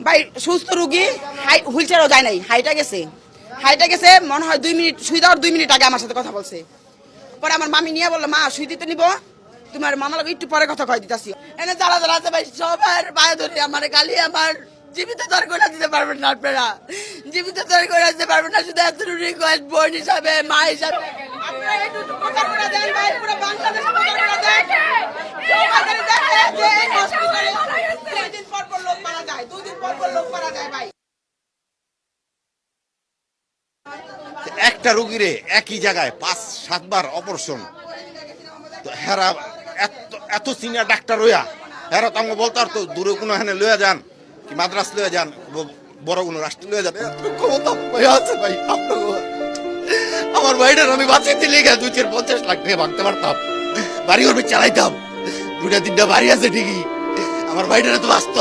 ভাই সুস্থ রোগী হুইল চেয়ারও যায় নাই, হাইটা গেছে মনে হয় 2 মিনিট, শুই দেওয়ার 2 মিনিট আগে আমার সাথে কথা বলছে। পরে আমার মামি নিয়ে বললো, মা শুই দিতে নিব, তোমার মামা লোক একটু পরে কথা কয় দিতেছি। এনে যারা আছে ভাই সবার পায়ে ধরে আমার গালি, আমার জীবিত দর করে দিতে পারবেন না আপনারা, জীবিত দর করে দিতে পারবেন না। শুধু এত রিকোয়েস্ট, বোন হিসাবে, মা হিসাবে আপনারা একটু প্রচার করে দেন ভাই, পুরো বাংলাদেশে প্রচার করে দেন। দুদিন পর লোক মারা যায়, 2 দিন পর লোক মারা যায় ভাই। একটা রোগীরে একই জায়গায় 5-7 বার অপারেশন, তো হেরা এত সিনিয়র ডাক্তার হইয়া হেরা তো আমাকে বলতে পারতো দূরে কোনো এখানে লইয়া যান, কি মাদ্রাস লইয়া যান, বড় কোনো রাষ্ট্র লইয়া যান। ক্ষমতা আছে ভাই আপনার, আমার ভাইটার আমি বাঁচিয়ে দিলে 2-50 লাখ টাকা ভাঙতে পারতাম, বাড়ি ঘর চালাইতাম, 2-3টা বাড়ি আছে ঠিকই, আমার ভাইটারে তো বাঁচত।